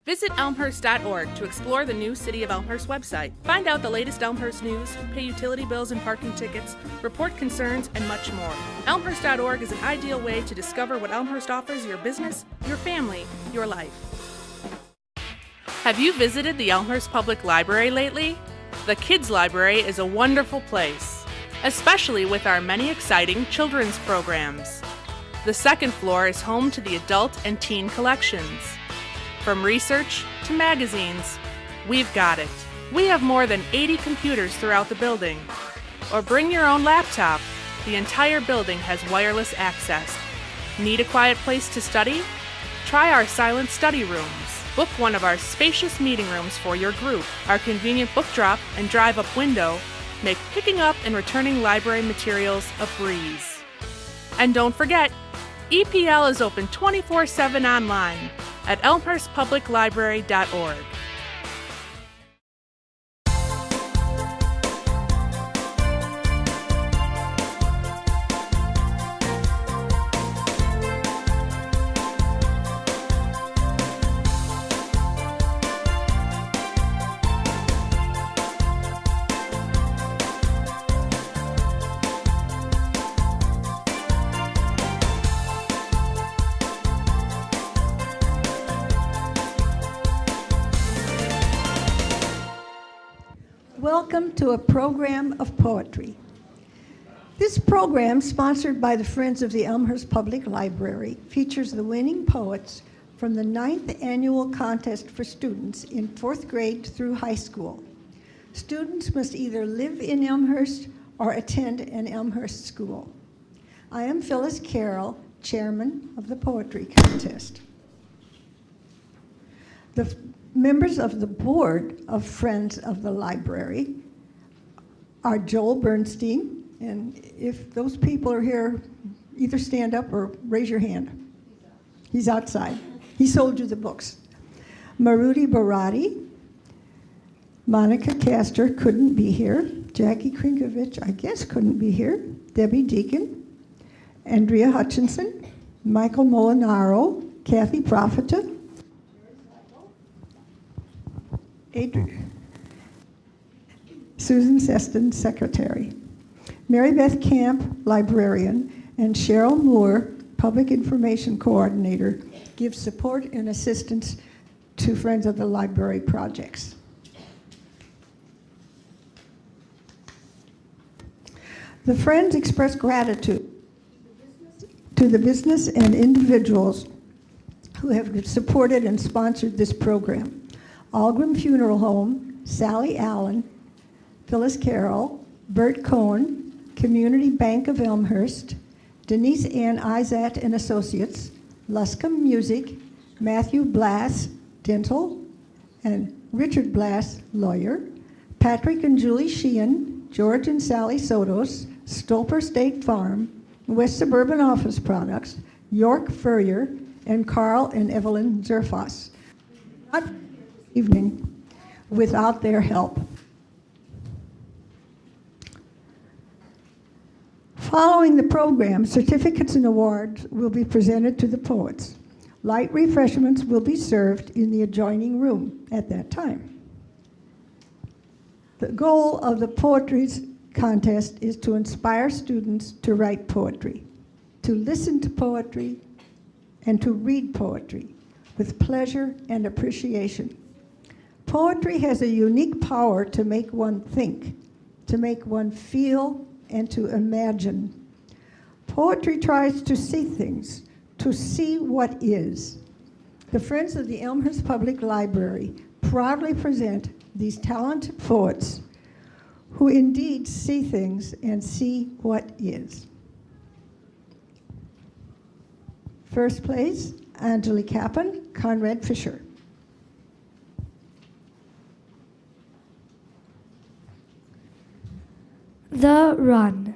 Visit elmhurst.org to explore the new City of Elmhurst website. Find out the latest Elmhurst news, pay utility bills and parking tickets, report concerns, and much more. Elmhurst.org is an ideal way to discover what Elmhurst offers your business, your family, your life. Have you visited the Elmhurst Public Library lately? The Kids Library is a wonderful place, especially with our many exciting children's programs. The second floor is home to the adult and teen collections. From research to magazines, we've got it. We have more than 80 computers throughout the building. Or bring your own laptop. The entire building has wireless access. Need a quiet place to study? Try our silent study rooms. Book one of our spacious meeting rooms for your group. Our convenient book drop and drive-up window make picking up and returning library materials a breeze. And don't forget, EPL is open 24/7 online at elmhurstpubliclibrary.org. Welcome to a program of poetry. This program, sponsored by the Friends of the Elmhurst Public Library, features the winning poets from the 9th annual contest for students in 4th grade through high school. Students must either live in Elmhurst or attend an Elmhurst school. I am Phyllis Carroll, chairman of the poetry contest. The members of the board of Friends of the Library are Joel Bernstein, and if those people are here, either stand up or raise your hand. He's outside. He sold you the books. Maruti Barati, Monica Castor couldn't be here. Jackie Krinkovich, I guess, couldn't be here. Debbie Deacon, Andrea Hutchinson, Michael Molinaro, Kathy Profita, Susan Seston, secretary. Mary Beth Camp, librarian, and Cheryl Moore, public information coordinator, give support and assistance to Friends of the Library projects. The Friends express gratitude to the business and individuals who have supported and sponsored this program. Algram Funeral Home, Sally Allen, Phyllis Carroll, Bert Cohen, Community Bank of Elmhurst, Denise Ann Izat and Associates, Luscombe Music, Matthew Blass, Dental, and Richard Blass, lawyer, Patrick and Julie Sheehan, George and Sally Sotos, Stolper State Farm, West Suburban Office Products, York Furrier, and Carl and Evelyn Zerfas. Not evening without their help. Following the program, certificates and awards will be presented to the poets. Light refreshments will be served in the adjoining room at that time. The goal of the poetry contest is to inspire students to write poetry, to listen to poetry, and to read poetry with pleasure and appreciation. Poetry has a unique power to make one think, to make one feel, and to imagine. Poetry tries to see things, to see what is. The Friends of the Elmhurst Public Library proudly present these talented poets who indeed see things and see what is. First place, Angelique Kappen, Conrad Fisher. The Run.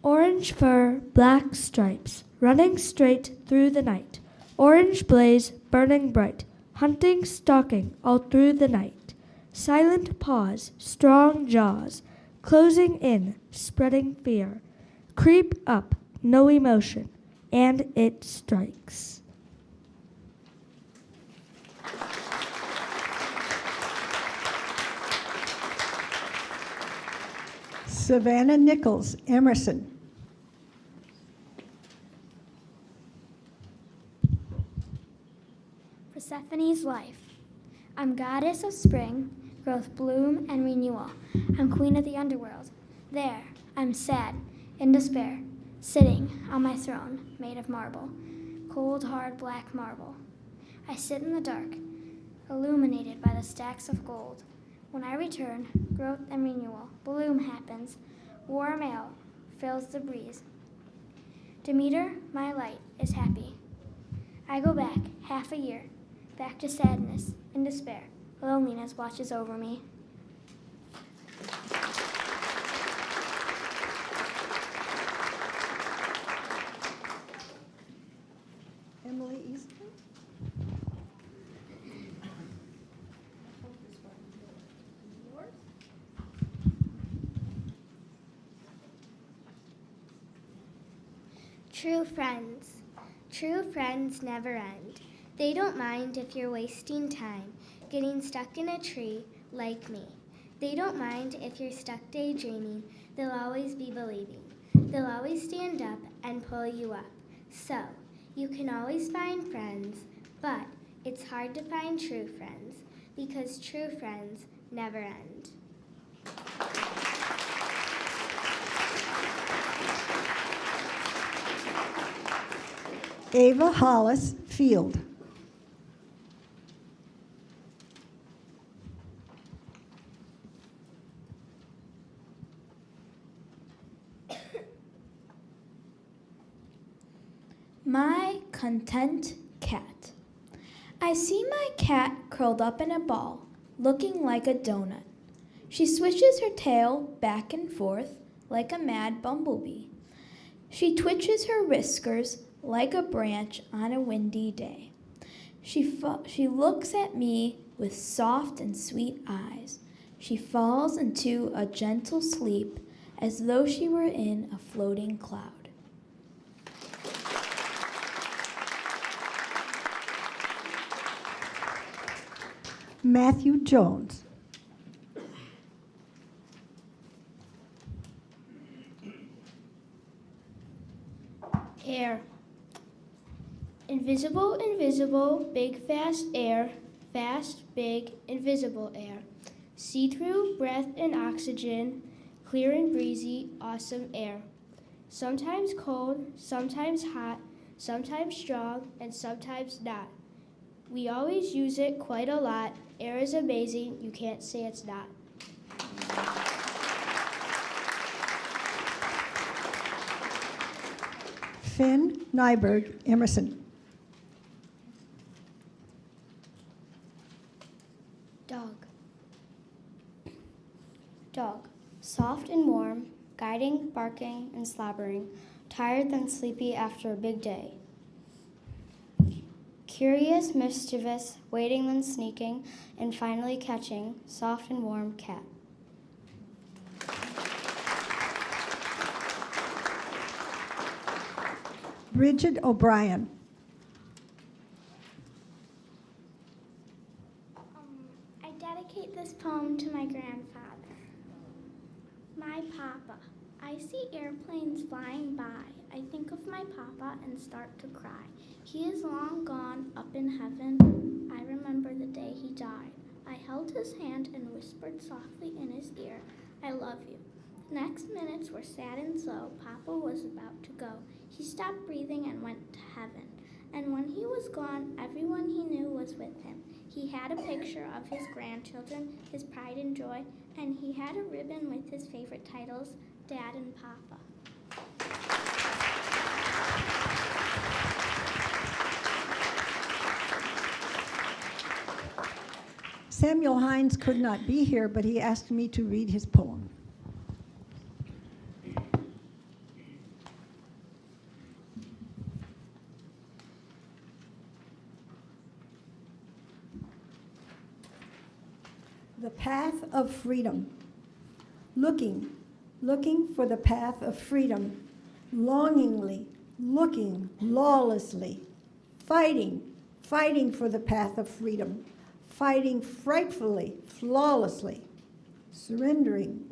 Orange fur, black stripes, running straight through the night. Orange blaze, burning bright, hunting, stalking all through the night. Silent paws, strong jaws, closing in, spreading fear. Creep up, no emotion, and it strikes. Savannah Nichols, Emerson. Persephone's life. I'm goddess of spring, growth, bloom, and renewal. I'm queen of the underworld. There, I'm sad, in despair, sitting on my throne made of marble, cold, hard, black marble. I sit in the dark, illuminated by the stacks of gold. When I return, growth and renewal, bloom happens, warm ale fills the breeze. Demeter, my light, is happy. I go back half a year, back to sadness and despair. Loneliness watches over me. Emily Eastman. True friends never end. They don't mind if you're wasting time, getting stuck in a tree like me. They don't mind if you're stuck daydreaming. They'll always be believing. They'll always stand up and pull you up. So, you can always find friends, but it's hard to find true friends because true friends never end. Ava Hollis Field. My content cat. I see my cat curled up in a ball, looking like a donut. She swishes her tail back and forth like a mad bumblebee. She twitches her whiskers like a branch on a windy day. She looks at me with soft and sweet eyes. She falls into a gentle sleep as though she were in a floating cloud. Matthew Jones. Air. Invisible, invisible, big, fast air, fast, big, invisible air. See-through, breath and oxygen, clear and breezy, awesome air. Sometimes cold, sometimes hot, sometimes strong, and sometimes not. We always use it quite a lot. Air is amazing, you can't say it's not. Finn Nyberg, Emerson. Dog. Dog. Soft and warm, guiding, barking, and slobbering, tired than sleepy after a big day. Curious, mischievous, waiting then sneaking, and finally catching, soft and warm cat. Bridget O'Brien. I dedicate this poem to my grandfather. My papa. I see airplanes flying by. I think of my papa and start to cry. He is long gone up in heaven. I remember the day he died. I held his hand and whispered softly in his ear, I love you. The next minutes were sad and slow. Papa was about to go. He stopped breathing and went to heaven. And when he was gone, everyone he knew was with him. He had a picture of his grandchildren, his pride and joy, and he had a ribbon with his favorite titles, Dad and Papa. Samuel Hines could not be here, but he asked me to read his poem. The path of freedom. Looking for the path of freedom, longingly, looking lawlessly, fighting for the path of freedom, fighting frightfully, flawlessly, surrendering,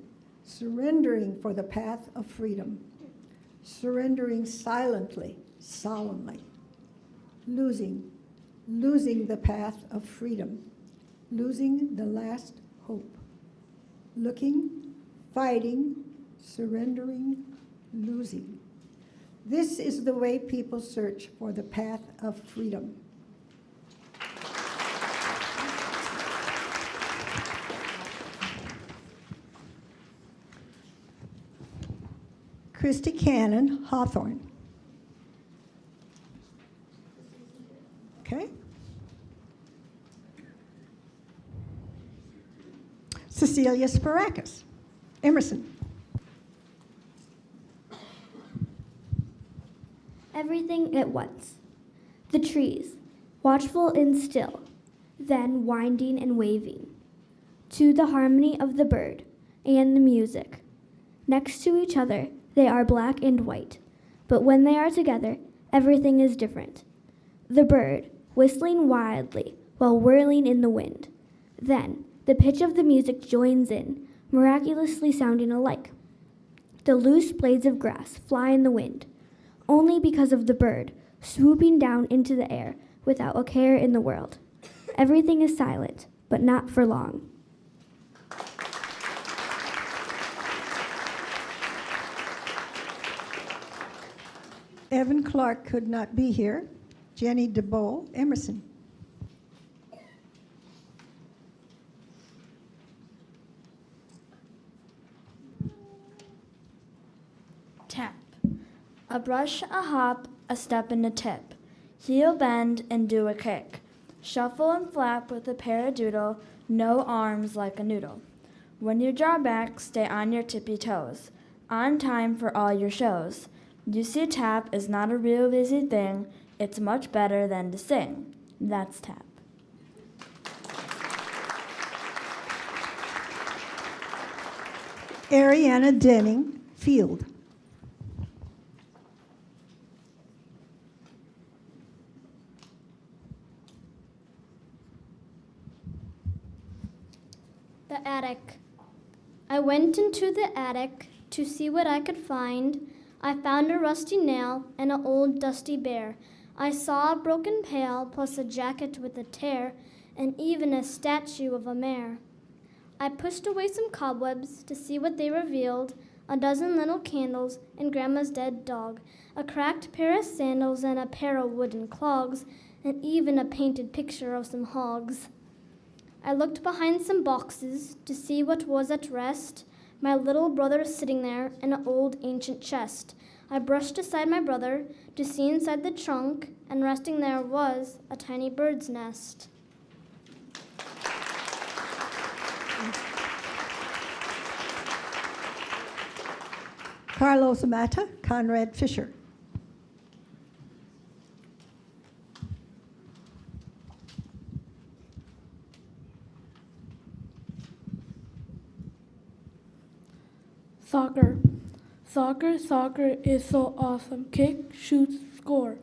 surrendering for the path of freedom, surrendering silently, solemnly, losing the path of freedom, losing the last hope, looking, fighting, surrendering, losing. This is the way people search for the path of freedom. Christy Cannon, Hawthorne. Okay. Cecilia Sparakis, Emerson. Everything at once. The trees, watchful and still, then winding and waving, to the harmony of the bird and the music. Next to each other, they are black and white, but when they are together, everything is different. The bird, whistling wildly while whirling in the wind. Then, the pitch of the music joins in, miraculously sounding alike. The loose blades of grass fly in the wind, only because of the bird, swooping down into the air without a care in the world. Everything is silent, but not for long. Evan Clark could not be here. Jenny DeBoe, Emerson. Tap. A brush, a hop, a step and a tip. Heel bend and do a kick. Shuffle and flap with a paradiddle, no arms like a noodle. When you draw back, stay on your tippy toes. On time for all your shows. You see, tap is not a real easy thing. It's much better than to sing. That's tap. Ariana Denning, Field. The attic. I went into the attic to see what I could find. I found a rusty nail and an old dusty bear. I saw a broken pail plus a jacket with a tear and even a statue of a mare. I pushed away some cobwebs to see what they revealed, a dozen little candles and Grandma's dead dog, a cracked pair of sandals and a pair of wooden clogs, and even a painted picture of some hogs. I looked behind some boxes to see what was at rest. My little brother sitting there in an old ancient chest. I brushed aside my brother to see inside the trunk, and resting there was a tiny bird's nest. Carlos Mata, Conrad Fisher. Soccer. Soccer is so awesome. Kick, shoot, score.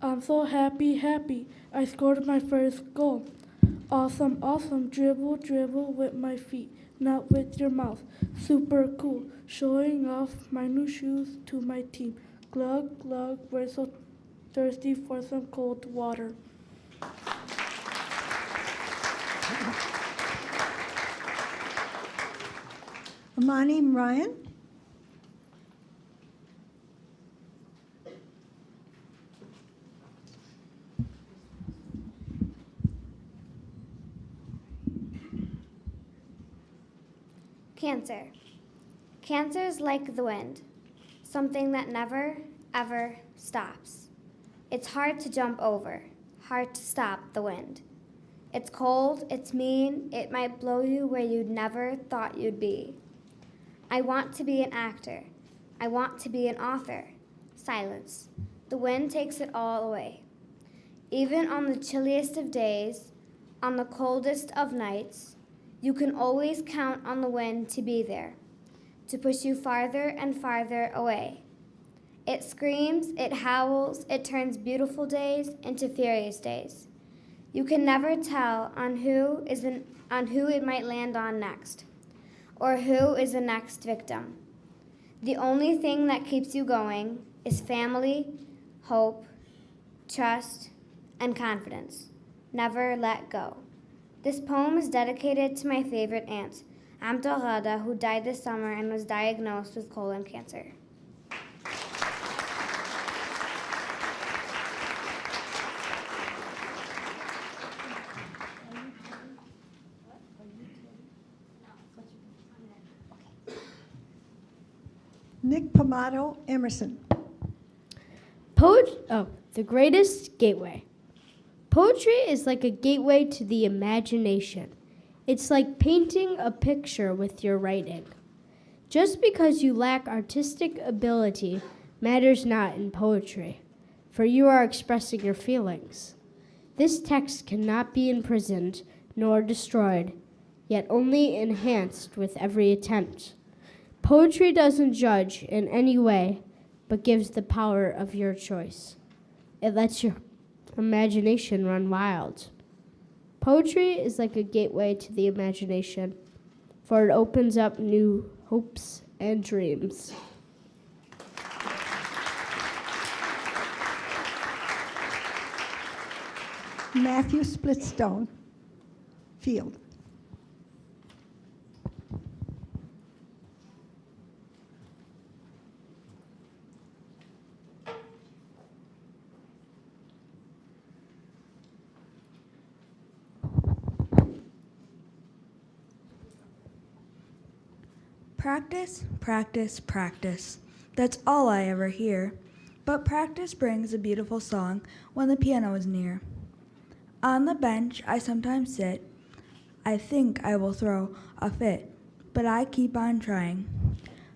I'm so happy. I scored my first goal. Awesome. Dribble with my feet, not with your mouth. Super cool. Showing off my new shoes to my team. Glug, we're so thirsty for some cold water. Amani Ryan. Cancer. Cancer is like the wind, something that never, ever stops. It's hard to jump over, hard to stop the wind. It's cold, it's mean, it might blow you where you'd never thought you'd be. I want to be an actor. I want to be an author. Silence. The wind takes it all away. Even on the chilliest of days, on the coldest of nights, you can always count on the wind to be there, to push you farther and farther away. It screams, it howls, it turns beautiful days into furious days. You can never tell on who it might land on next. or who is the next victim. The only thing that keeps you going is family, hope, trust, and confidence. Never let go. This poem is dedicated to my favorite aunt, Amtorada, who died this summer and was diagnosed with colon cancer. Nick Pomato Emerson. The greatest gateway. Poetry is like a gateway to the imagination. It's like painting a picture with your writing. Just because you lack artistic ability matters not in poetry, for you are expressing your feelings. This text cannot be imprisoned nor destroyed, yet only enhanced with every attempt. Poetry doesn't judge in any way, but gives the power of your choice. It lets your imagination run wild. Poetry is like a gateway to the imagination, for it opens up new hopes and dreams. Matthew Splitstone Field. Practice, practice, practice. That's all I ever hear. But practice brings a beautiful song when the piano is near. On the bench I sometimes sit. I think I will throw a fit, but I keep on trying.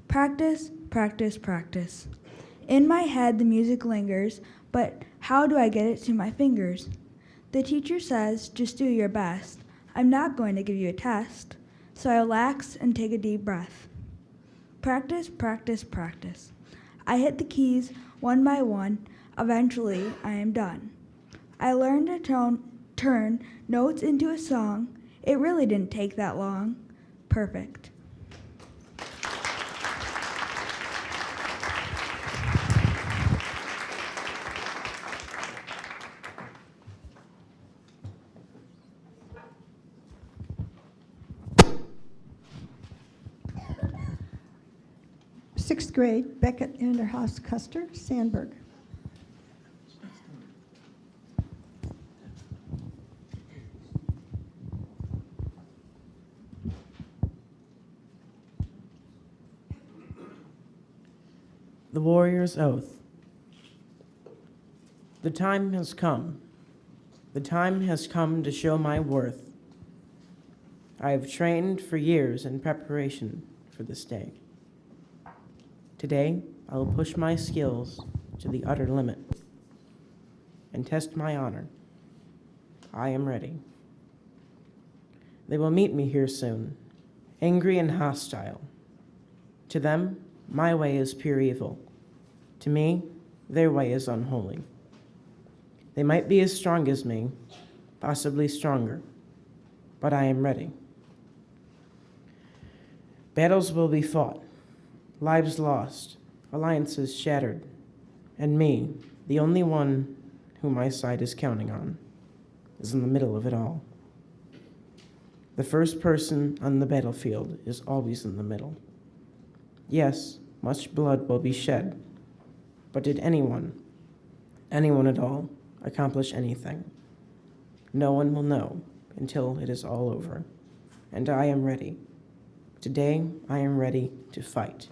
Practice, practice, practice. In my head the music lingers, but how do I get it to my fingers? The teacher says, just do your best. I'm not going to give you a test. So I relax and take a deep breath. Practice, practice, practice. I hit the keys one by one. Eventually, I am done. I learned to turn notes into a song. It really didn't take that long. Perfect. Sixth grade, Beckett Enderhaus Custer, Sandburg. The Warrior's Oath. The time has come. The time has come to show my worth. I have trained for years in preparation for this day. Today, I will push my skills to the utter limit and test my honor. I am ready. They will meet me here soon, angry and hostile. To them, my way is pure evil. To me, their way is unholy. They might be as strong as me, possibly stronger, but I am ready. Battles will be fought, lives lost, alliances shattered, and me, the only one who my side is counting on, is in the middle of it all. The first person on the battlefield is always in the middle. Yes, much blood will be shed, but did anyone at all, accomplish anything? No one will know until it is all over, and I am ready. Today, I am ready to fight.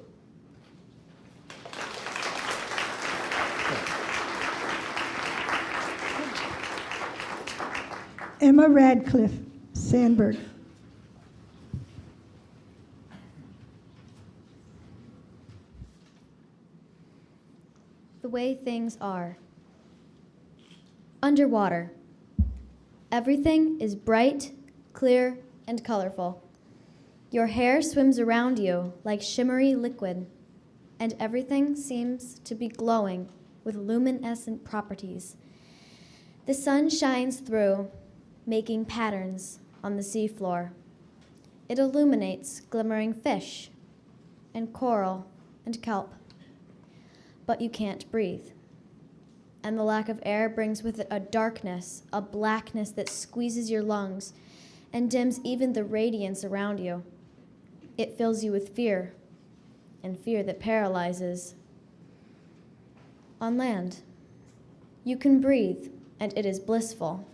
Emma Radcliffe, Sandburg. The way things are. Underwater. Everything is bright, clear, and colorful. Your hair swims around you like shimmery liquid, and everything seems to be glowing with luminescent properties. The sun shines through, making patterns on the seafloor. It illuminates glimmering fish and coral and kelp. But you can't breathe. And the lack of air brings with it a darkness, a blackness that squeezes your lungs and dims even the radiance around you. It fills you with fear, and fear that paralyzes. On land, you can breathe, and it is blissful.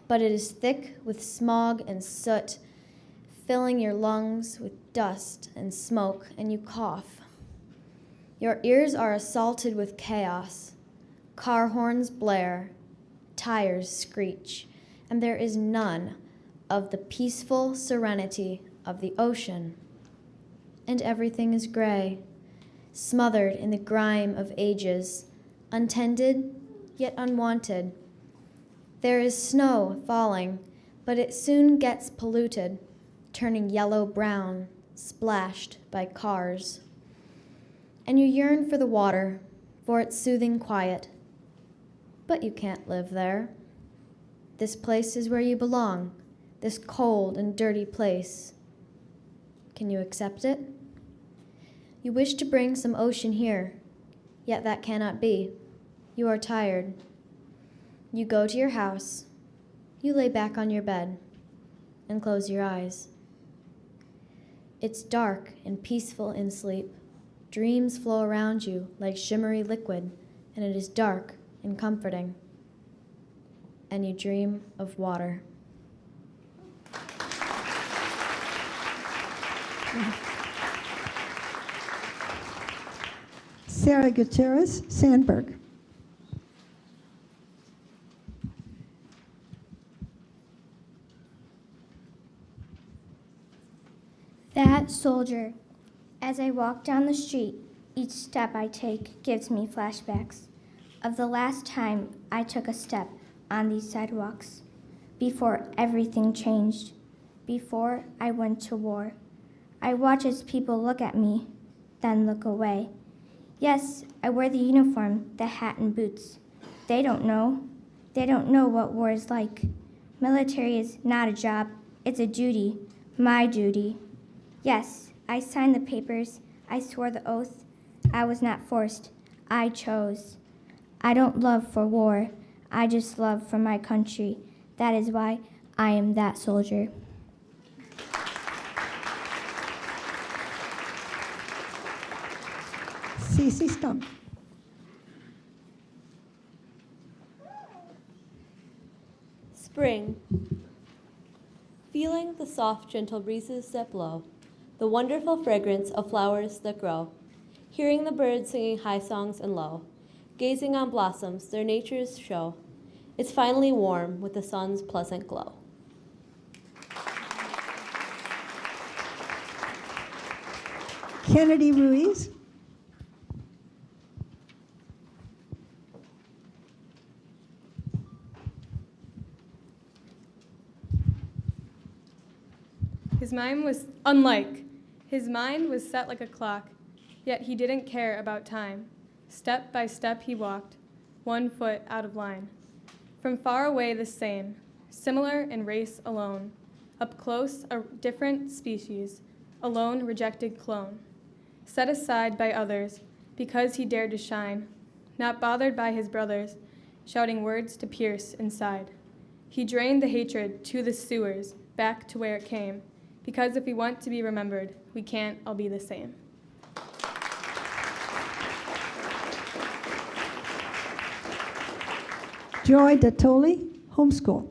But it is thick with smog and soot, filling your lungs with dust and smoke, and you cough. Your ears are assaulted with chaos. Car horns blare, tires screech, and there is none of the peaceful serenity of the ocean. And everything is gray, smothered in the grime of ages, untended yet unwanted. There is snow falling, but it soon gets polluted, turning yellow-brown, splashed by cars. And you yearn for the water, for its soothing quiet. But you can't live there. This place is where you belong, this cold and dirty place. Can you accept it? You wish to bring some ocean here, yet that cannot be. You are tired. You go to your house, you lay back on your bed, and close your eyes. It's dark and peaceful in sleep. Dreams flow around you like shimmery liquid, and it is dark and comforting. And you dream of water. Sarah Gutierrez Sandberg. That soldier. As I walk down the street, each step I take gives me flashbacks of the last time I took a step on these sidewalks, before everything changed, before I went to war. I watch as people look at me, then look away. Yes, I wear the uniform, the hat and boots. They don't know. They don't know what war is like. Military is not a job, it's a duty, my duty. Yes, I signed the papers, I swore the oath. I was not forced, I chose. I don't love for war, I just love for my country. That is why I am that soldier. Cece Stump. Spring. Feeling the soft, gentle breezes that blow, the wonderful fragrance of flowers that grow, hearing the birds singing high songs and low, gazing on blossoms, their natures show. It's finally warm with the sun's pleasant glow. Kennedy Ruiz. His mind was unlike. His mind was set like a clock, yet he didn't care about time. Step by step he walked, 1 foot out of line. From far away the same, similar in race alone. Up close a different species, a lone rejected clone. Set aside by others because he dared to shine, not bothered by his brothers, shouting words to pierce inside. He drained the hatred to the sewers, back to where it came, because if we want to be remembered, we can't all be the same. Joy Datoli, homeschool.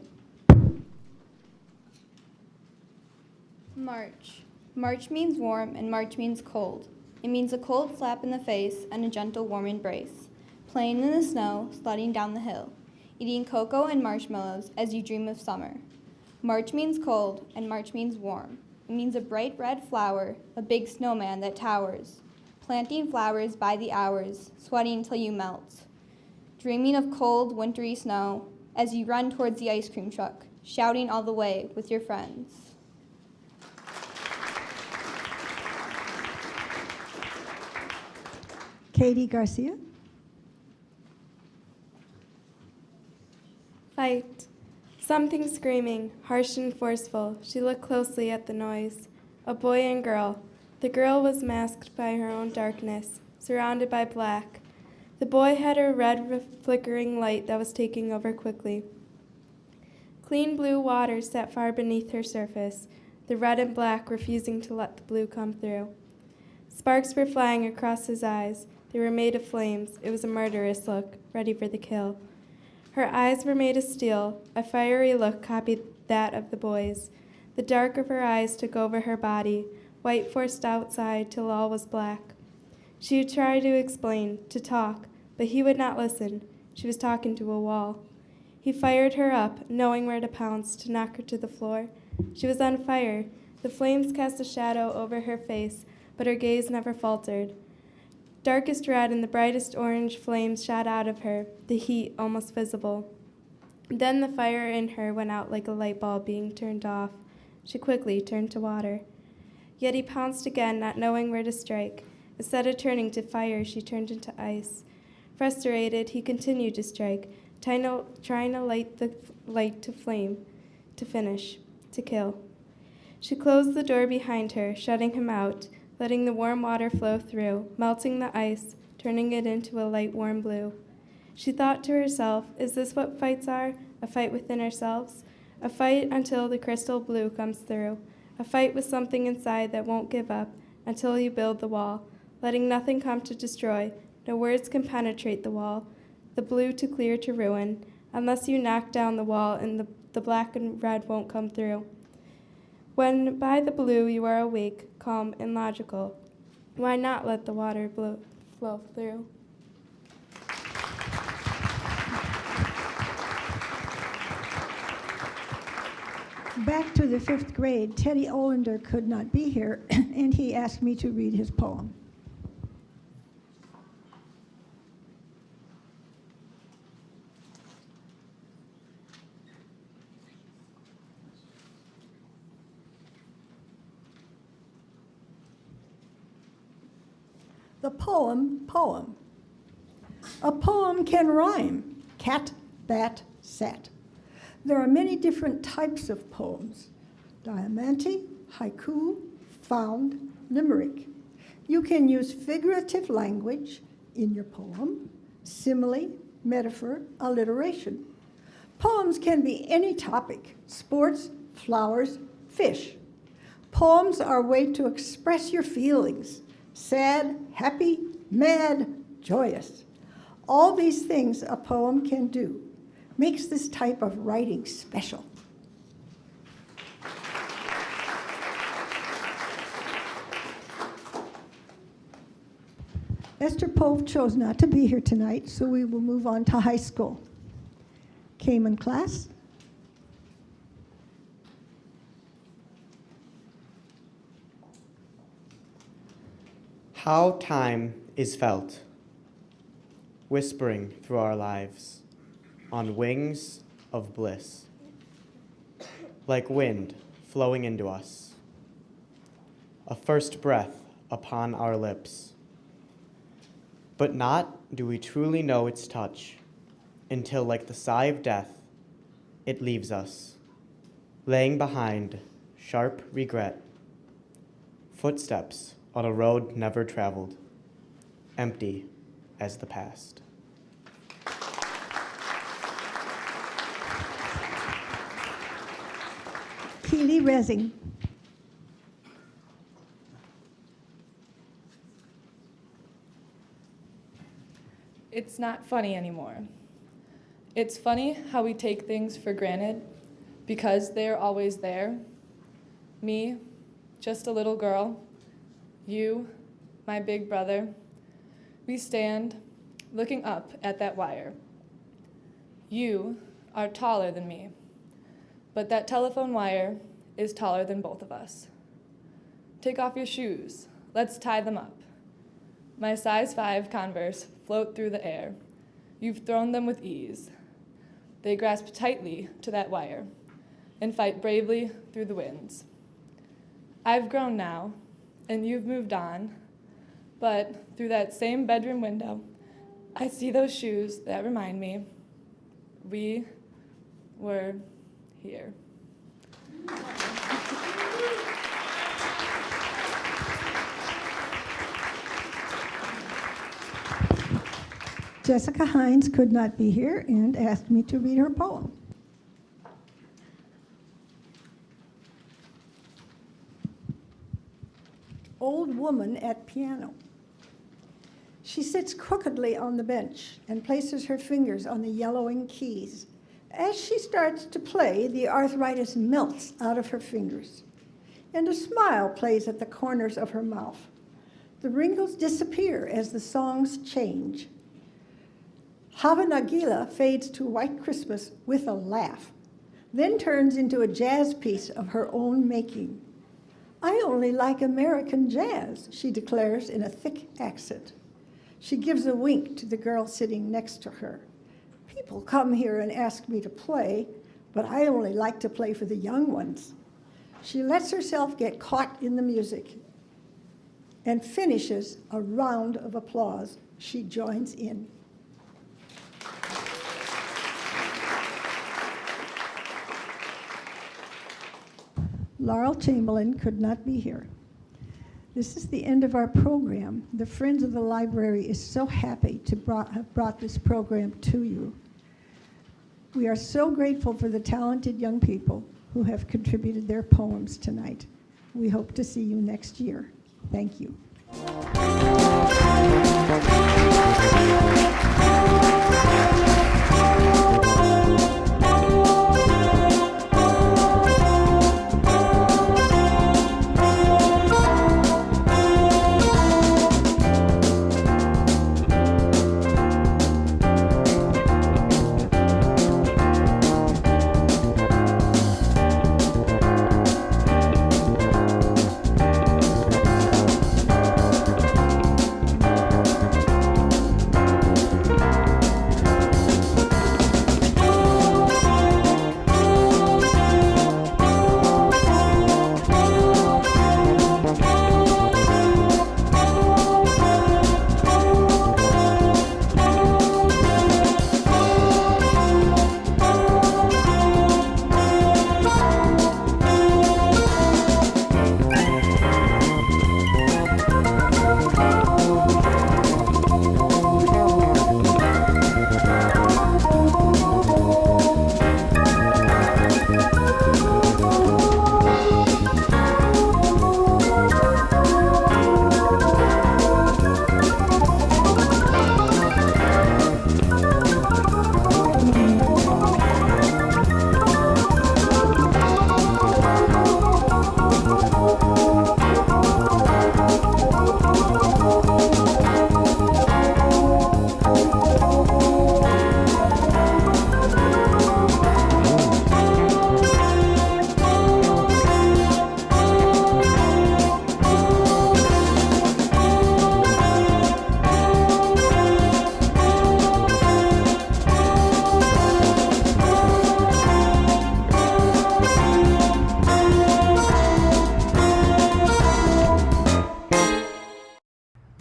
March. March means warm and March means cold. It means a cold slap in the face and a gentle warm embrace. Playing in the snow, sledding down the hill, eating cocoa and marshmallows as you dream of summer. March means cold and March means warm. It means a bright red flower, a big snowman that towers. Planting flowers by the hours, sweating till you melt. Dreaming of cold, wintry snow as you run towards the ice cream truck, shouting all the way with your friends. Katie Garcia. Fight. Something screaming, harsh and forceful. She looked closely at the noise. A boy and girl. The girl was masked by her own darkness, surrounded by black. The boy had a red, flickering light that was taking over quickly. Clean blue water sat far beneath her surface, the red and black refusing to let the blue come through. Sparks were flying across his eyes. They were made of flames. It was a murderous look, ready for the kill. Her eyes were made of steel. A fiery look copied that of the boy's. The dark of her eyes took over her body, white forced outside till all was black. She would try to explain, to talk, but he would not listen. She was talking to a wall. He fired her up, knowing where to pounce, to knock her to the floor. She was on fire. The flames cast a shadow over her face, but her gaze never faltered. Darkest red and the brightest orange flames shot out of her, the heat almost visible. Then the fire in her went out like a light bulb being turned off. She quickly turned to water. Yet he pounced again, not knowing where to strike. Instead of turning to fire, she turned into ice. Frustrated, he continued to strike, trying to light the light to flame, to finish, to kill. She closed the door behind her, shutting him out, letting the warm water flow through, melting the ice, turning it into a light warm blue. She thought to herself, is this what fights are? A fight within ourselves? A fight until the crystal blue comes through. A fight with something inside that won't give up until you build the wall, letting nothing come to destroy. No words can penetrate the wall, the blue too clear to ruin. Unless you knock down the wall and the black and red won't come through. When by the blue you are awake, calm, and logical, why not let the water flow through? Back to the 5th grade, Teddy Olander could not be here, and he asked me to read his poem. The poem. A poem can rhyme, cat, bat, sat. There are many different types of poems: diamante, haiku, found, limerick. You can use figurative language in your poem, simile, metaphor, alliteration. Poems can be any topic: sports, flowers, fish. Poems are a way to express your feelings: sad, happy, mad, joyous. All these things a poem can do makes this type of writing special. Esther Pove chose not to be here tonight, so we will move on to high school. Cayman class. How time is felt, whispering through our lives on wings of bliss, like wind flowing into us, a first breath upon our lips. But not do we truly know its touch until, like the sigh of death, it leaves us, laying behind sharp regret, footsteps on a road never traveled, empty as the past. Keely Resing. It's not funny anymore. It's funny how we take things for granted because they're always there. Me, just a little girl. You, my big brother. We stand looking up at that wire. You are taller than me, but that telephone wire is taller than both of us. Take off your shoes. Let's tie them up. My size 5 Converse float through the air. You've thrown them with ease. They grasp tightly to that wire and fight bravely through the winds. I've grown now, and you've moved on, but through that same bedroom window, I see those shoes that remind me we were here. Jessica Hines could not be here and asked me to read her poem. Old woman at piano. She sits crookedly on the bench and places her fingers on the yellowing keys. As she starts to play, the arthritis melts out of her fingers, and a smile plays at the corners of her mouth. The wrinkles disappear as the songs change. Hava Nagila fades to White Christmas with a laugh, then turns into a jazz piece of her own making. I only like American jazz, she declares in a thick accent. She gives a wink to the girl sitting next to her. People come here and ask me to play, but I only like to play for the young ones. She lets herself get caught in the music and finishes a round of applause. She joins in. Laurel Chamberlain could not be here. This is the end of our program. The Friends of the Library is so happy to have brought this program to you. We are so grateful for the talented young people who have contributed their poems tonight. We hope to see you next year. Thank you.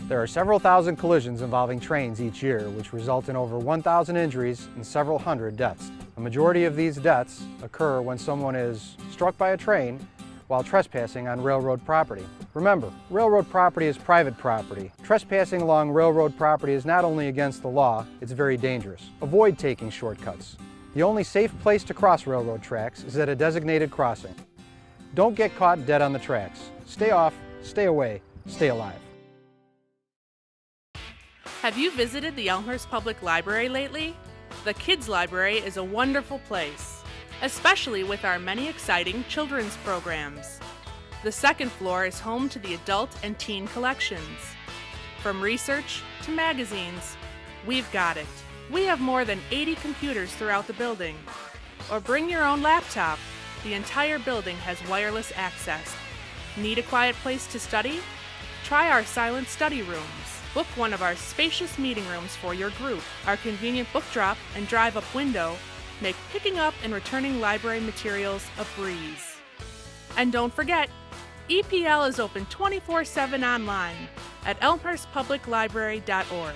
There are several thousand collisions involving trains each year, which result in over 1,000 injuries and several hundred deaths. A majority of these deaths occur when someone is struck by a train while trespassing on railroad property. Remember, railroad property is private property. Trespassing along railroad property is not only against the law, it's very dangerous. Avoid taking shortcuts. The only safe place to cross railroad tracks is at a designated crossing. Don't get caught dead on the tracks. Stay off, stay away, stay alive. Have you visited the Elmhurst Public Library lately? The Kids Library is a wonderful place, especially with our many exciting children's programs. The second floor is home to the adult and teen collections. From research to magazines, we've got it. We have more than 80 computers throughout the building. Or bring your own laptop. The entire building has wireless access. Need a quiet place to study? Try our silent study rooms. Book one of our spacious meeting rooms for your group. Our convenient book drop and drive-up window make picking up and returning library materials a breeze. And don't forget, EPL is open 24/7 online at elmhurstpubliclibrary.org.